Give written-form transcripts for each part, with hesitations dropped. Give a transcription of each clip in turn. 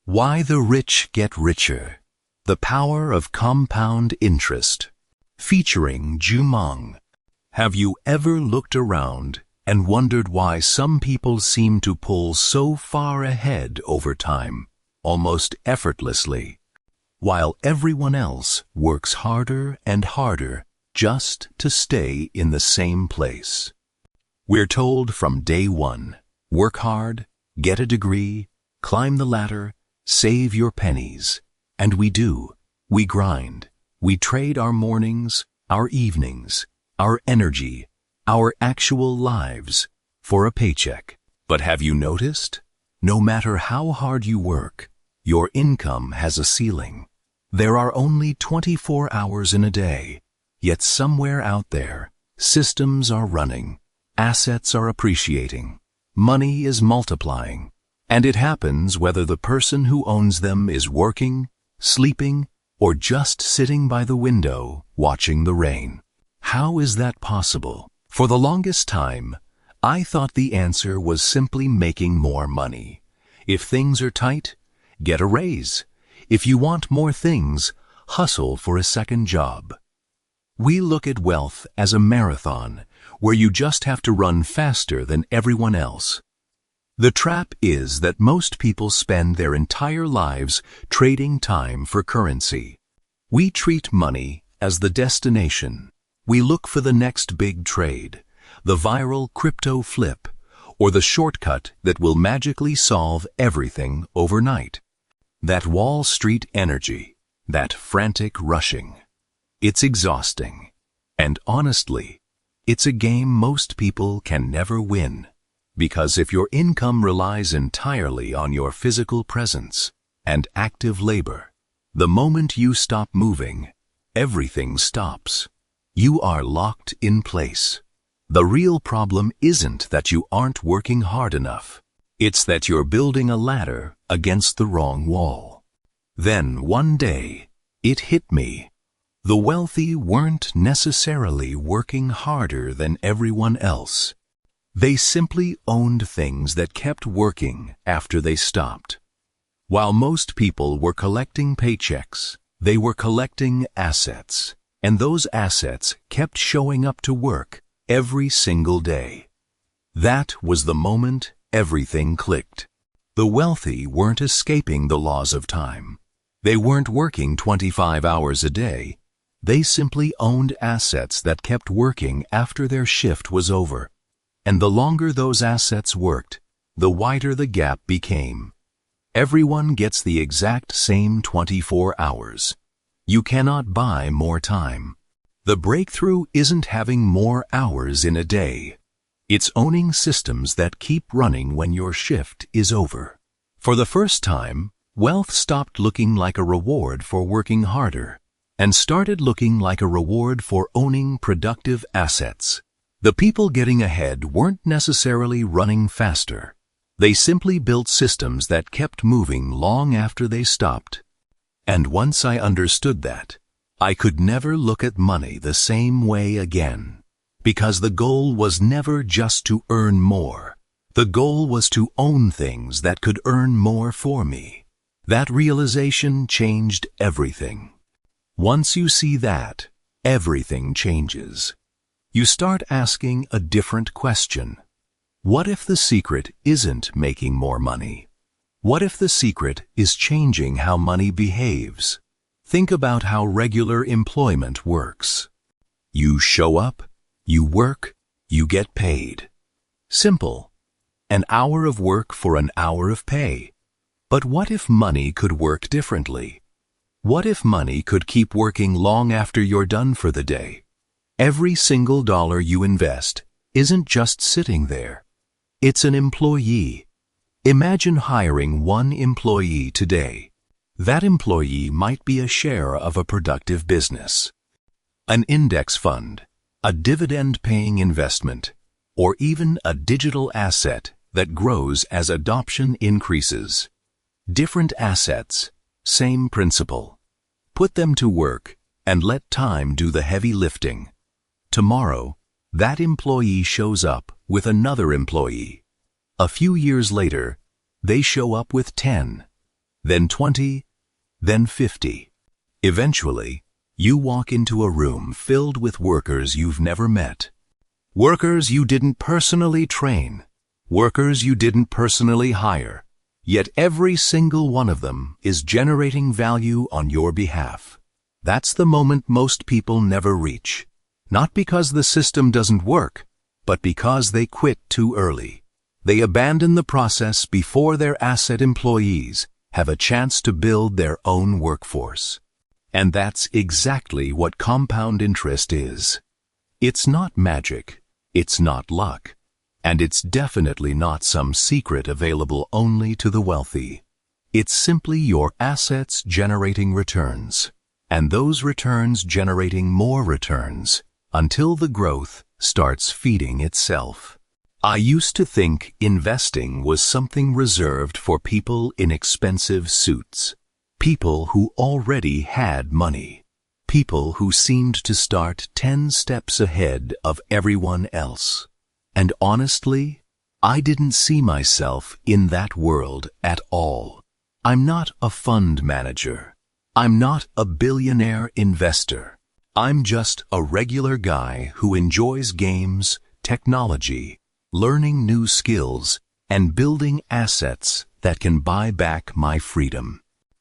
Why the Rich Get Richer. The Power of Compound Interest. Featuring Jumong. Have you ever looked around and wondered why some people seem to pull so far ahead over time, almost effortlessly, while everyone else works harder and harder just to stay in the same place? We're told from day one, work hard, get a degree, climb the ladder, save your pennies. And we do. We grind. We trade our mornings, our evenings, our energy, our actual lives for a paycheck. But have you noticed? No matter how hard you work, your income has a ceiling. There are only 24 hours in a day, yet somewhere out there, systems are running, assets are appreciating, money is multiplying. And it happens whether the person who owns them is working, sleeping, or just sitting by the window watching the rain. How is that possible? For the longest time, I thought the answer was simply making more money. If things are tight, get a raise. If you want more things, hustle for a second job. We look at wealth as a marathon where you just have to run faster than everyone else. The trap is that most people spend their entire lives trading time for currency. We treat money as the destination. We look for the next big trade, the viral crypto flip, or the shortcut that will magically solve everything overnight. That Wall Street energy, that frantic rushing. It's exhausting. And honestly, it's a game most people can never win. Because if your income relies entirely on your physical presence and active labor, the moment you stop moving, everything stops. You are locked in place. The real problem isn't that you aren't working hard enough. It's that you're building a ladder against the wrong wall. Then one day, it hit me. The wealthy weren't necessarily working harder than everyone else. They simply owned things that kept working after they stopped. While most people were collecting paychecks, they were collecting assets, and those assets kept showing up to work every single day. That was the moment everything clicked. The wealthy weren't escaping the laws of time. They weren't working 25 hours a day. They simply owned assets that kept working after their shift was over. And the longer those assets worked, the wider the gap became. Everyone gets the exact same 24 hours. You cannot buy more time. The breakthrough isn't having more hours in a day. It's owning systems that keep running when your shift is over. For the first time, wealth stopped looking like a reward for working harder and started looking like a reward for owning productive assets. The people getting ahead weren't necessarily running faster. They simply built systems that kept moving long after they stopped. And once I understood that, I could never look at money the same way again. Because the goal was never just to earn more. The goal was to own things that could earn more for me. That realization changed everything. Once you see that, everything changes. You start asking a different question. What if the secret isn't making more money? What if the secret is changing how money behaves? Think about how regular employment works. You show up, you work, you get paid. Simple. An hour of work for an hour of pay. But what if money could work differently? What if money could keep working long after you're done for the day? Every single dollar you invest isn't just sitting there. It's an employee. Imagine hiring one employee today. That employee might be a share of a productive business, an index fund, a dividend-paying investment, or even a digital asset that grows as adoption increases. Different assets, same principle. Put them to work and let time do the heavy lifting. Tomorrow, that employee shows up with another employee. A few years later, they show up with 10. then 20, then 50. Eventually, you walk into a room filled with workers you've never met. Workers you didn't personally train. Workers you didn't personally hire. Yet every single one of them is generating value on your behalf. That's the moment most people never reach. Not because the system doesn't work, but because they quit too early. They abandon the process before their asset employees have a chance to build their own workforce. And that's exactly what compound interest is. It's not magic, it's not luck, and it's definitely not some secret available only to the wealthy. It's simply your assets generating returns, and those returns generating more returns until the growth starts feeding itself. I used to think investing was something reserved for people in expensive suits, people who already had money, people who seemed to start 10 steps ahead of everyone else. And honestly, I didn't see myself in that world at all. I'm not a fund manager. I'm not a billionaire investor. I'm just a regular guy who enjoys games, technology, learning new skills, and building assets that can buy back my freedom.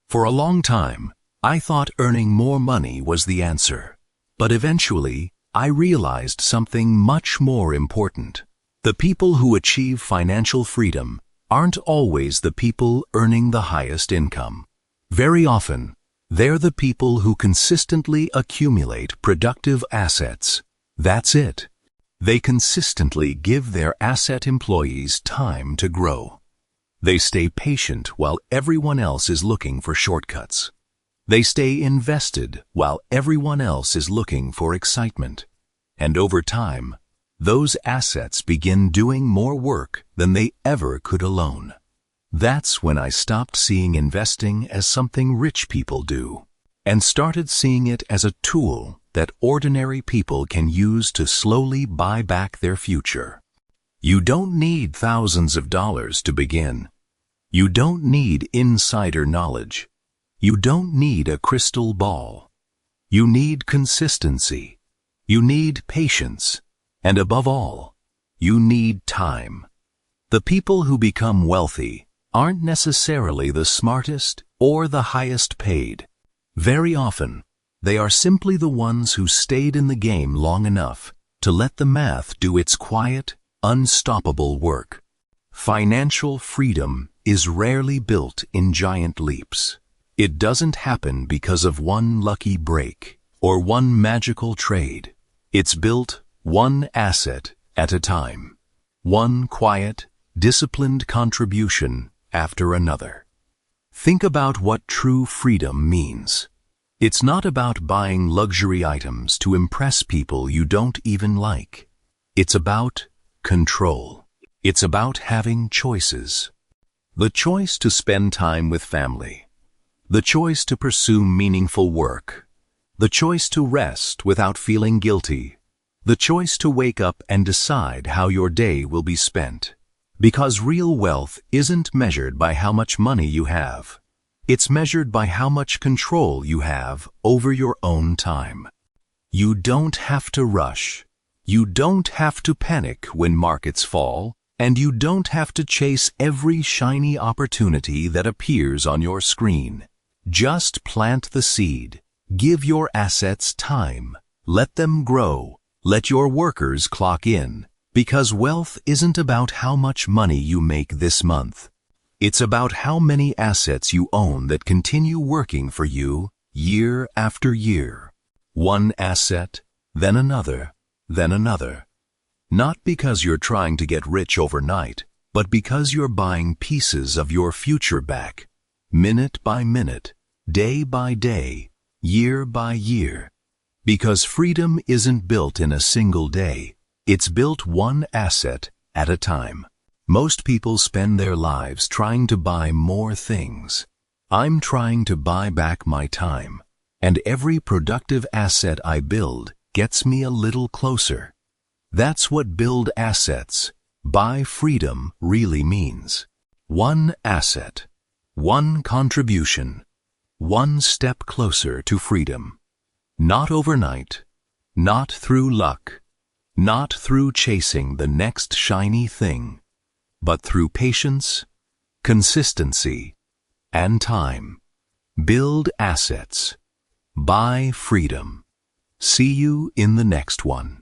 For a long time, I thought earning more money was the answer. But eventually, I realized something much more important. The people who achieve financial freedom aren't always the people earning the highest income. Very often, they're the people who consistently accumulate productive assets. That's it. They consistently give their asset employees time to grow. They stay patient while everyone else is looking for shortcuts. They stay invested while everyone else is looking for excitement. And over time, those assets begin doing more work than they ever could alone. That's when I stopped seeing investing as something rich people do, and started seeing it as a tool that ordinary people can use to slowly buy back their future. You don't need thousands of dollars to begin. You don't need insider knowledge. You don't need a crystal ball. You need consistency. You need patience. And above all, you need time. The people who become wealthy aren't necessarily the smartest or the highest paid. Very often, they are simply the ones who stayed in the game long enough to let the math do its quiet, unstoppable work. Financial freedom is rarely built in giant leaps. It doesn't happen because of one lucky break or one magical trade. It's built one asset at a time, one quiet, disciplined contribution after another. Think about what true freedom means. It's not about buying luxury items to impress people you don't even like. It's about control. It's about having choices. The choice to spend time with family. The choice to pursue meaningful work. The choice to rest without feeling guilty. The choice to wake up and decide how your day will be spent. Because real wealth isn't measured by how much money you have. It's measured by how much control you have over your own time. You don't have to rush. You don't have to panic when markets fall, and you don't have to chase every shiny opportunity that appears on your screen. Just plant the seed. Give your assets time. Let them grow. Let your workers clock in. Because wealth isn't about how much money you make this month. It's about how many assets you own that continue working for you year after year. One asset, then another, then another. Not because you're trying to get rich overnight, but because you're buying pieces of your future back, minute by minute, day by day, year by year. Because freedom isn't built in a single day. It's built one asset at a time. Most people spend their lives trying to buy more things. I'm trying to buy back my time, and every productive asset I build gets me a little closer. That's what build assets, buy freedom really means. One asset, One contribution, one step closer to freedom. Not overnight, not through luck, not through chasing the next shiny thing, but through patience, consistency, and time. Build assets. Buy freedom. See you in the next one.